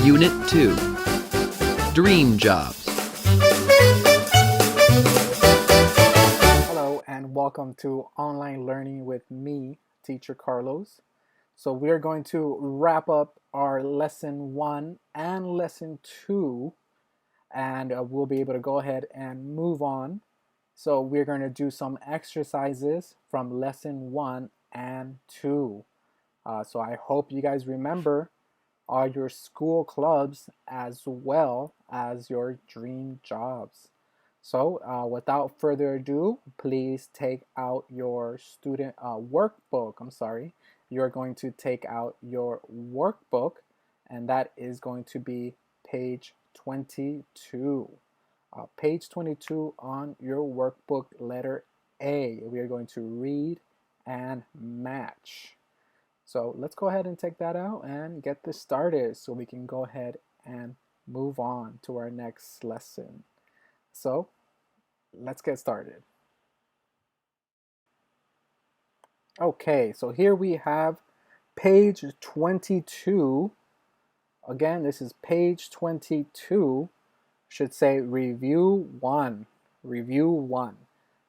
Unit 2 Dream Jobs. Hello and welcome to Online Learning with me, Teacher Carlos. So we're going to wrap up our Lesson 1 and Lesson 2, and we'll be able to go ahead and move on. So we're going to do some exercises from Lesson 1 and 2. So I hope you guys remember all your school clubs as well as your dream jobs. So without further ado, please take out your student workbook. You're going to take out your workbook, and that is going to be page 22. Page 22 on your workbook, letter A. We are going to read and match. So let's go ahead and take that out and get this started so we can go ahead and move on to our next lesson. So let's get started. Okay, so here we have page 22. Again, this is page 22. Should say review 1. Review 1.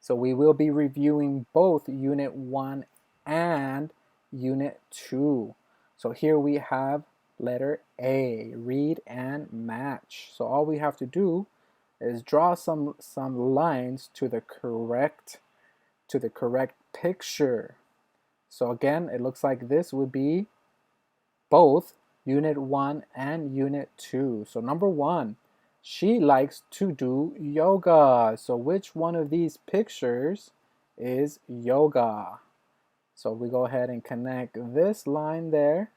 So we will be reviewing both Unit 1 and Unit 2. So here we have letter A, read and match. So all we have to do is draw some lines to the correct picture. So again, it looks like this would be both Unit 1 and Unit 2. So number 1, she likes to do yoga. So which one of these pictures is yoga? So we go ahead and connect this line there,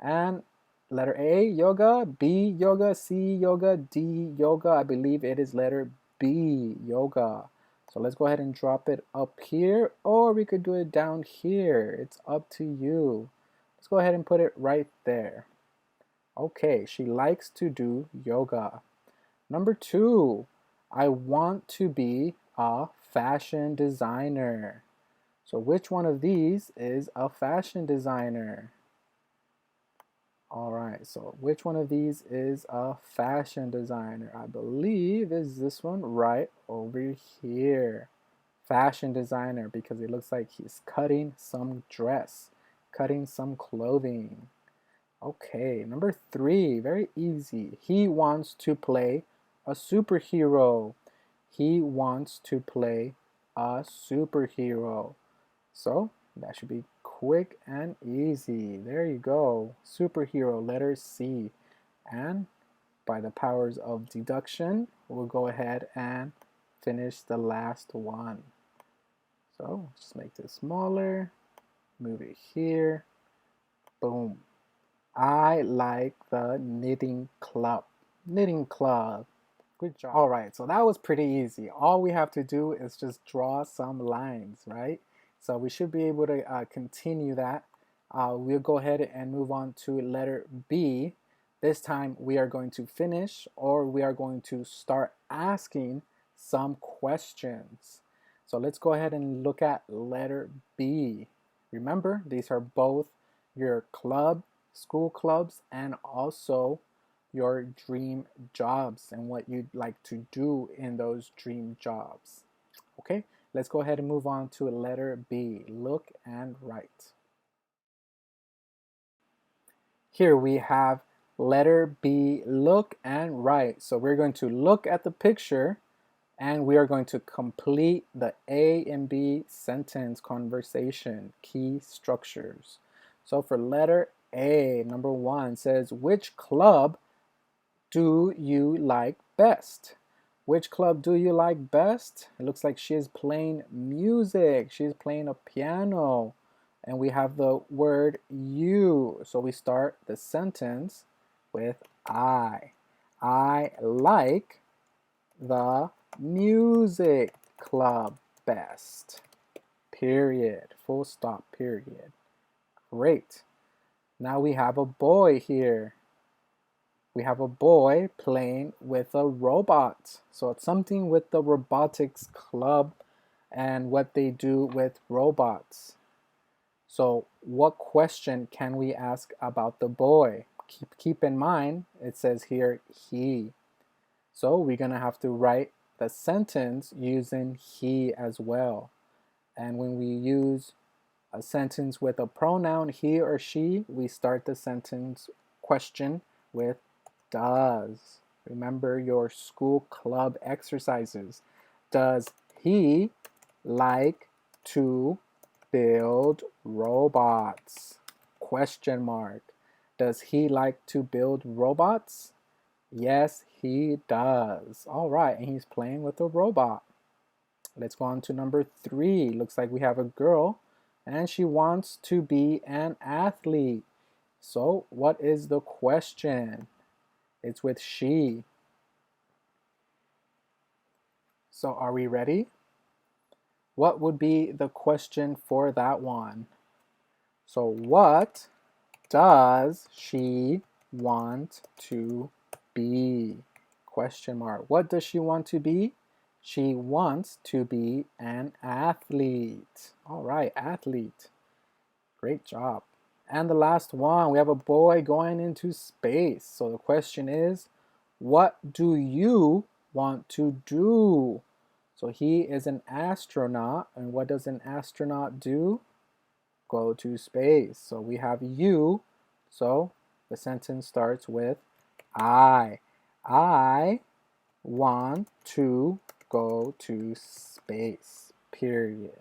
and letter A, yoga, B, yoga, C, yoga, D, yoga. I believe it is letter B, yoga. So let's go ahead and drop it up here, or we could do it down here. It's up to you. Let's go ahead and put it right there. Okay, she likes to do yoga. Number 2, I want to be a fashion designer. So which one of these is a fashion designer? All right, so which one of these is a fashion designer? I believe is this one right over here. Fashion designer, because it looks like he's cutting some dress, cutting some clothing. Okay, number 3, very easy. He wants to play a superhero. He wants to play a superhero. So that should be quick and easy. There you go. Superhero, letter C. And by the powers of deduction, we'll go ahead and finish the last one. So just make this smaller, move it here, boom. I like the knitting club. Knitting club. Good job. All right, so that was pretty easy. All we have to do is just draw some lines, right? So we should be able to continue that. We'll go ahead and move on to letter B. This time we are going to finish, or we are going to start asking some questions. So let's go ahead and look at letter B. Remember, these are both your club, school clubs, and also your dream jobs and what you'd like to do in those dream jobs. Okay, let's go ahead and move on to letter B, look and write. Here we have letter B, look and write. So we're going to look at the picture and we are going to complete the A and B sentence conversation, key structures. So for letter A, number 1 says, which club do you like best? Which club do you like best? It looks like she is playing music. She's playing a piano. And we have the word you. So we start the sentence with I. I like the music club best. Period. Full stop, period. Great. Now we have a boy here. We have a boy playing with a robot. So it's something with the robotics club and what they do with robots. So what question can we ask about the boy? keep in mind, it says here he. So we're going to have to write the sentence using he as well. And when we use a sentence with a pronoun he or she, we start the sentence question with does. Remember your school club exercises. Does he like to build robots? Question mark. Does he like to build robots? Yes, he does. All right, and he's playing with a robot. Let's go on to number 3. Looks like we have a girl and she wants to be an athlete. So what is the question? It's with she. So are we ready? What would be the question for that one? So what does she want to be? Question mark. What does she want to be? She wants to be an athlete. All right, athlete. Great job. And the last one, we have a boy going into space. So the question is, what do you want to do? So he is an astronaut, and what does an astronaut do? Go to space. So we have you, so the sentence starts with I. I want to go to space, period.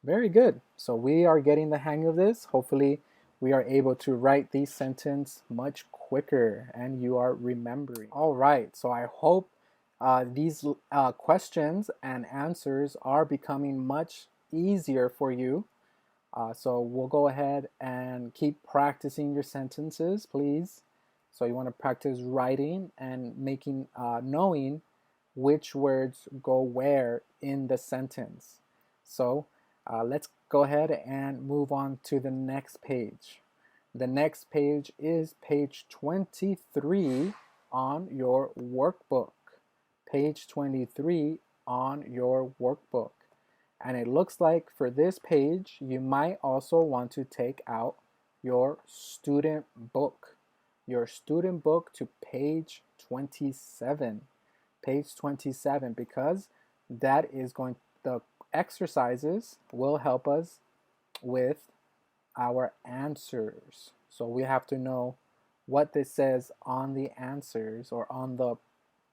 Very good. So we are getting the hang of this. Hopefully we are able to write these sentences much quicker and you are remembering. All right, so I hope these questions and answers are becoming much easier for you. So we'll go ahead and keep practicing your sentences, please. So you want to practice writing and making, knowing which words go where in the sentence. So let's go ahead and move on to the next page. The next page is page 23 on your workbook. Page 23 on your workbook. And it looks like for this page, you might also want to take out your student book. Your student book to page 27. Page 27, because that is going, the exercises will help us with our answers. So we have to know what this says on the answers or on the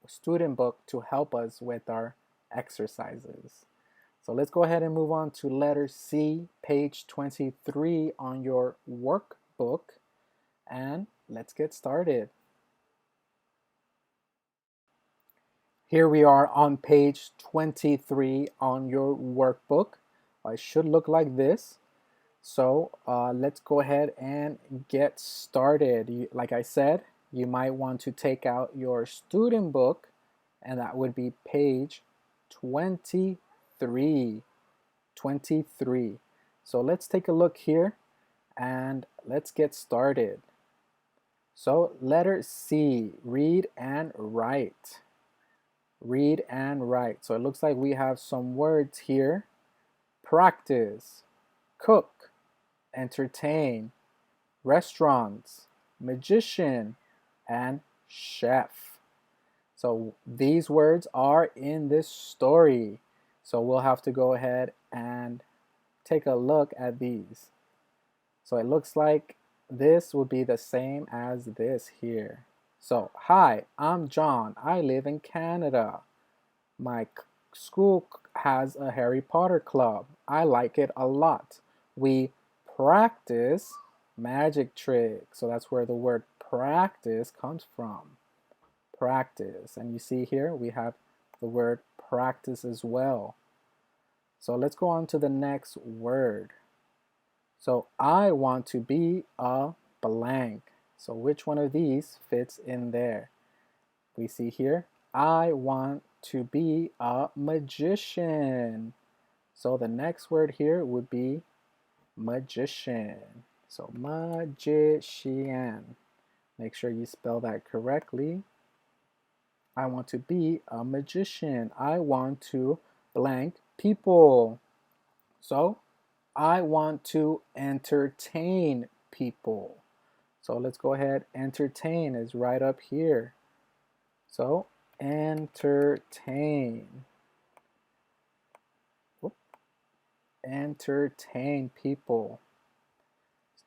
student book to help us with our exercises. So let's go ahead and move on to letter C, page 23 on your workbook, and let's get started. Here we are on page 23 on your workbook. It should look like this. So let's go ahead and get started. Like I said, you might want to take out your student book, and that would be page 23. 23. So let's take a look here and let's get started. So letter C, read and write. Read and write. So it looks like we have some words here. Practice, cook, entertain, restaurants, magician, and chef. So these words are in this story. So we'll have to go ahead and take a look at these. So it looks like this would be the same as this here. So, hi, I'm John. I live in Canada. My school has a Harry Potter club. I like it a lot. We practice magic tricks. So that's where the word practice comes from. Practice. And you see here we have the word practice as well. So let's go on to the next word. So I want to be a blank. So which one of these fits in there? We see here, I want to be a magician. So the next word here would be magician. So magician. Make sure you spell that correctly. I want to be a magician. I want to blank people. So I want to entertain people. So let's go ahead. Entertain is right up here. So entertain. Whoop. Entertain people.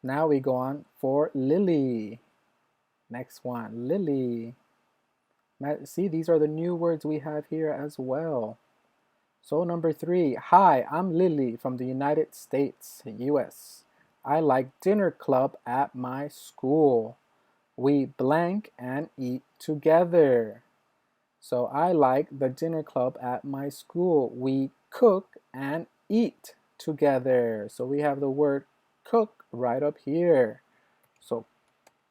Now we go on for Lily. Next one, Lily. See, these are the new words we have here as well. So number 3, hi, I'm Lily from the United States, US. I like dinner club at my school. We blank and eat together. So I like the dinner club at my school. We cook and eat together. So we have the word cook right up here. So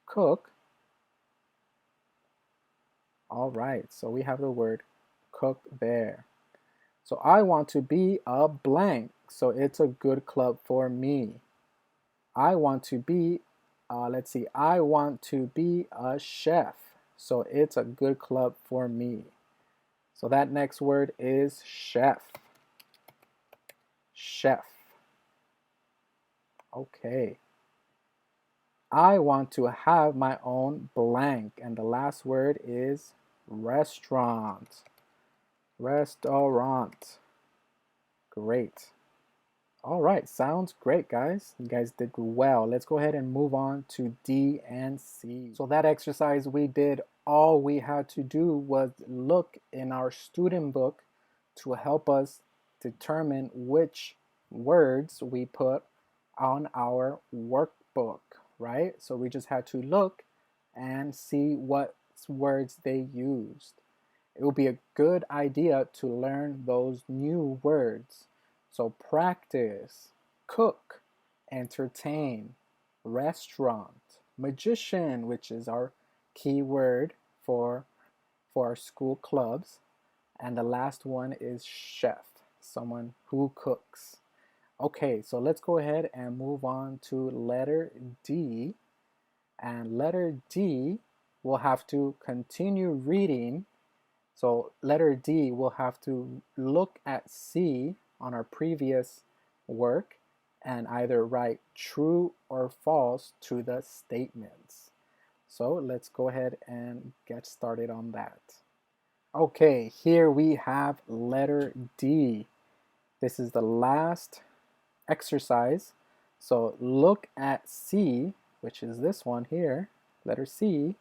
cook. All right, so we have the word cook there. So I want to be a blank. So it's a good club for me. I want to be, I want to be a chef. So it's a good club for me. So that next word is chef. Chef. Okay. I want to have my own blank. And the last word is restaurant. Restaurant. Great. All right, sounds great, guys. You guys did well. Let's go ahead and move on to D and C. So that exercise we did, all we had to do was look in our student book to help us determine which words we put on our workbook, right? So we just had to look and see what words they used. It would be a good idea to learn those new words. So practice, cook, entertain, restaurant, magician, which is our key word for our school clubs. And the last one is chef, someone who cooks. Okay, so let's go ahead and move on to letter D. And letter D, we'll have to continue reading. So letter D, we'll have to look at C on our previous work and either write true or false to the statements. So let's go ahead and get started on that. Okay, here we have letter D. This is the last exercise. So look at C, which is this one here, letter C,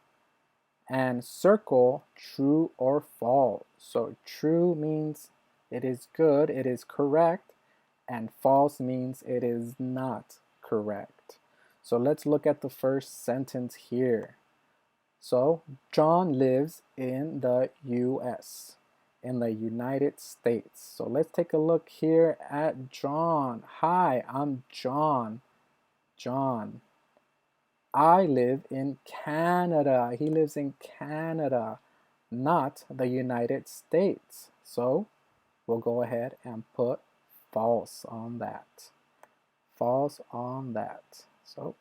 and circle true or false. So true means it is good, it is correct, and false means it is not correct. So let's look at the first sentence here. So John lives in the US, in the United States. So let's take a look here at John. Hi, I'm John. John. I live in Canada. He lives in Canada, not the United States. So we'll go ahead and put false on that. False on that. So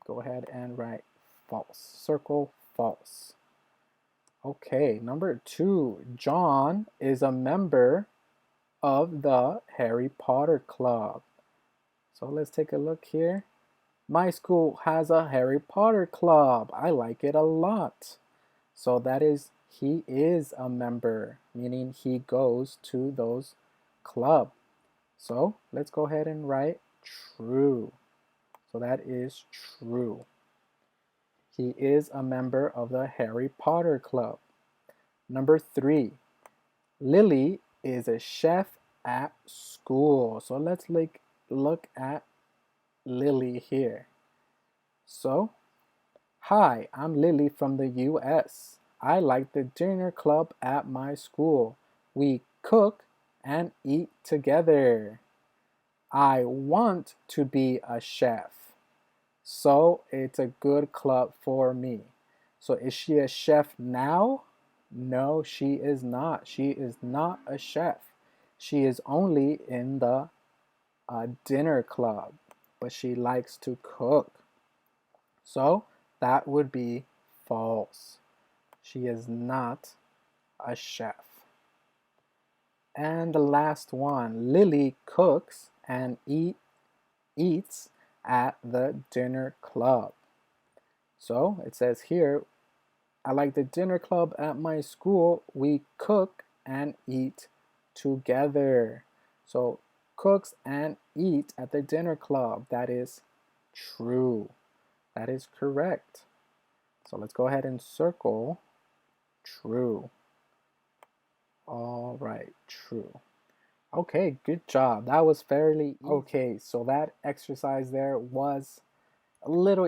go ahead and write false. Circle false. Okay, number 2. John is a member of the Harry Potter Club. So let's take a look here. My school has a Harry Potter club. I like it a lot. So that is, he is a member, meaning he goes to those club. So let's go ahead and write true. So that is true. He is a member of the Harry Potter club. Number 3, Lily is a chef at school. So let's look at Lily here. So, hi, I'm Lily from the US. I like the dinner club at my school. We cook and eat together. I want to be a chef. So it's a good club for me. So is she a chef now? No, she is not. She is not a chef. She is only in the dinner club, but she likes to cook. So that would be false. She is not a chef. And the last one, Lily cooks and eats at the dinner club. So it says here, I like the dinner club at my school. We cook and eat together. So cooks and eat at the dinner club. That is true. That is correct. So let's go ahead and circle true. All right, true. Okay, good job. That was fairly easy. Okay, so that exercise there was a little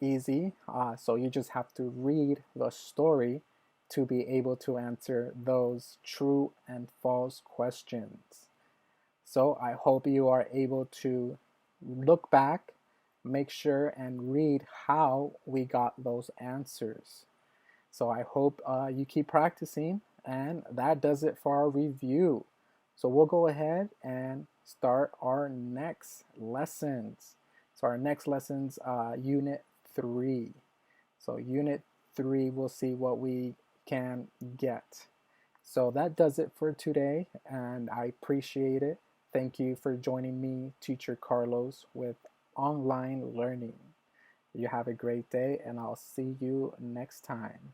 easy. So you just have to read the story to be able to answer those true and false questions. So I hope you are able to look back, make sure and read how we got those answers. So I hope you keep practicing, and that does it for our review. So we'll go ahead and start our next lessons. So our next lesson's Unit 3. So Unit 3, we'll see what we can get. So that does it for today, and I appreciate it. Thank you for joining me, Teacher Carlos, with online learning. You have a great day, and I'll see you next time.